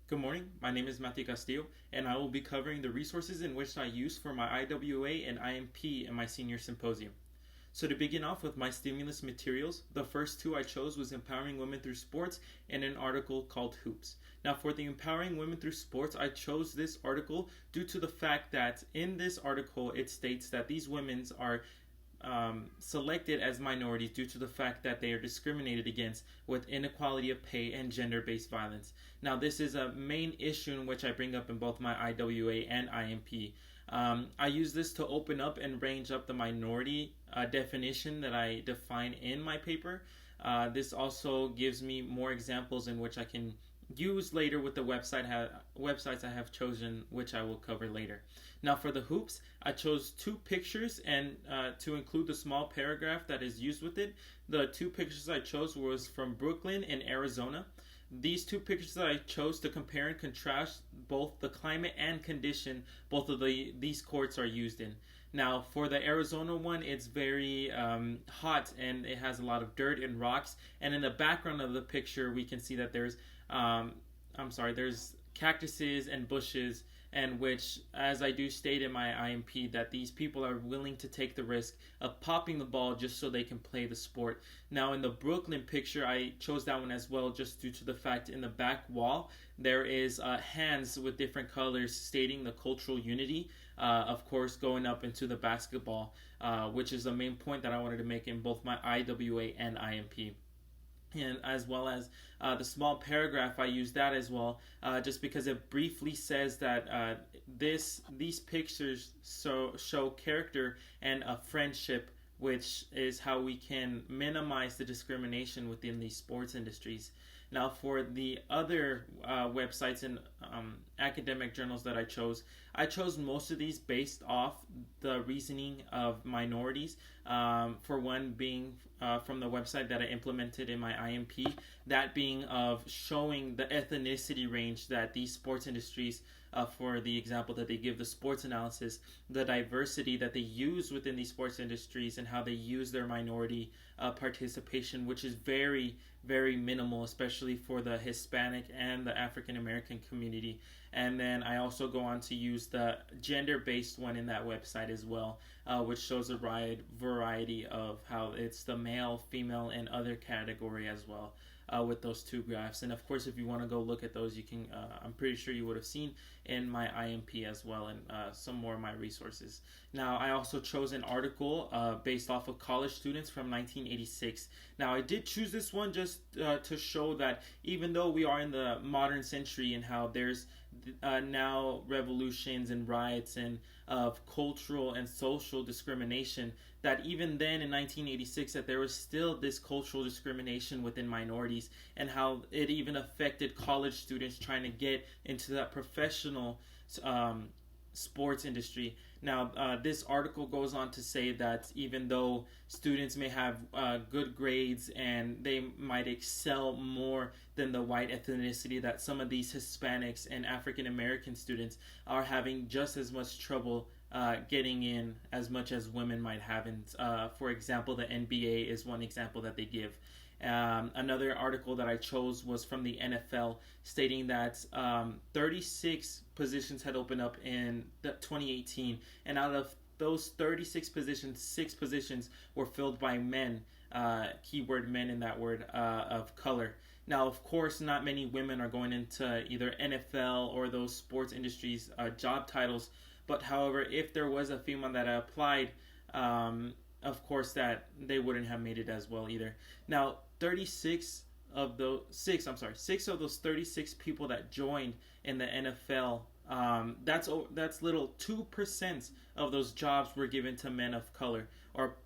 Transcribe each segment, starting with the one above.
Good morning. My name is Matthew Castillo, and I will be covering the resources in which I use for my IWA and IMP in my senior symposium. So to begin off with my stimulus materials, the first two I chose was Empowering Women Through Sports and an article called Hoops. Now for the Empowering Women Through Sports, I chose this article due to the fact that in this article it states that these women are selected as minorities due to the fact that they are discriminated against with inequality of pay and gender-based violence. Now, this is a main issue in which I bring up in both my IWA and IMP. I use this to open up and range up the minority definition that I define in my paper. This also gives me more examples in which I can use later with the websites I have chosen, which I will cover later. Now for the hoops, I chose two pictures and to include the small paragraph that is used with it. The two pictures I chose was from Brooklyn and Arizona. These two pictures that I chose to compare and contrast both the climate and condition both of these courts are used in. Now, for the Arizona one, it's very hot and it has a lot of dirt and rocks. And in the background of the picture, we can see that there's cactuses and bushes, and which, as I do state in my IMP, that these people are willing to take the risk of popping the ball just so they can play the sport. Now, in the Brooklyn picture, I chose that one as well just due to the fact in the back wall there is hands with different colors stating the cultural unity, of course, going up into the basketball, which is the main point that I wanted to make in both my IWA and IMP. And as well as the small paragraph, I use that as well, just because it briefly says that these pictures show character and a friendship, which is how we can minimize the discrimination within these sports industries. Now, for the other websites and academic journals that I chose most of these based off the reasoning of minorities. For one being from the website that I implemented in my IMP, that being of showing the ethnicity range that these sports industries, for the example that they give the sports analysis, the diversity that they use within these sports industries and how they use their minority participation, which is very, very minimal, especially for the Hispanic and the African American community. And then I also go on to use the gender-based one in that website as well, which shows a wide variety of how it's the male, female, and other category as well, with those two graphs. And of course, if you want to go look at those, you can. I'm pretty sure you would have seen in my IMP as well, and some more of my resources. Now, I also chose an article based off of college students from 1986. Now, I did choose this one just to show that even though we are in the modern century and how there's now revolutions and riots and of cultural and social discrimination, that even then in 1986 that there was still this cultural discrimination within minorities, and how it even affected college students trying to get into that professional sports industry. Now, this article goes on to say that even though students may have good grades and they might excel more than the white ethnicity, that some of these Hispanics and African American students are having just as much trouble getting in as much as women might have. And for example, the NBA is one example that they give. Another article that I chose was from the NFL, stating that 36 positions had opened up in 2018, and out of those 36 positions, 6 positions were filled by men, keyword men in that word, of color. Now, of course, not many women are going into either NFL or those sports industries job titles, but however, if there was a female that applied, of course that they wouldn't have made it as well either. Now, 6 of those 36 people that joined in the NFL, that's little 2% of those jobs were given to men of color, or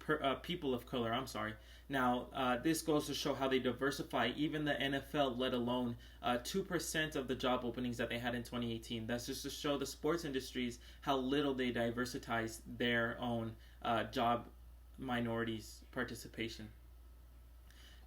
people of color. I'm sorry. Now, this goes to show how they diversify even the NFL, let alone 2% of the job openings that they had in 2018. That's just to show the sports industries how little they diversitize their own job minorities participation.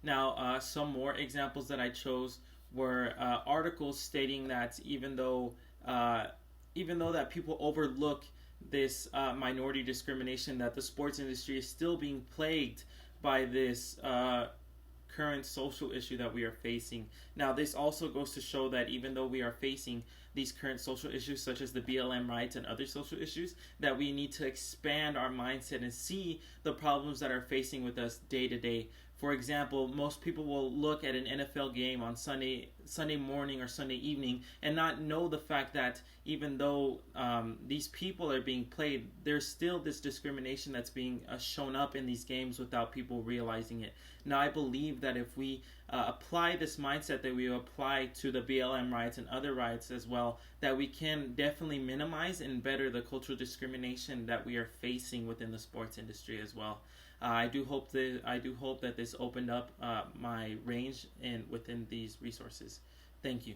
Now, some more examples that I chose were articles stating that even though that people overlook this minority discrimination, that the sports industry is still being plagued by this current social issue that we are facing. Now, this also goes to show that even though we are facing these current social issues, such as the BLM rights and other social issues, that we need to expand our mindset and see the problems that are facing with us day to day. For example, most people will look at an NFL game on Sunday morning or Sunday evening and not know the fact that even though these people are being played, there's still this discrimination that's being shown up in these games without people realizing it. Now, I believe that if we apply this mindset that we apply to the BLM riots and other riots as well, that we can definitely minimize and better the cultural discrimination that we are facing within the sports industry as well. I do hope that this opened up my range within these resources. Thank you.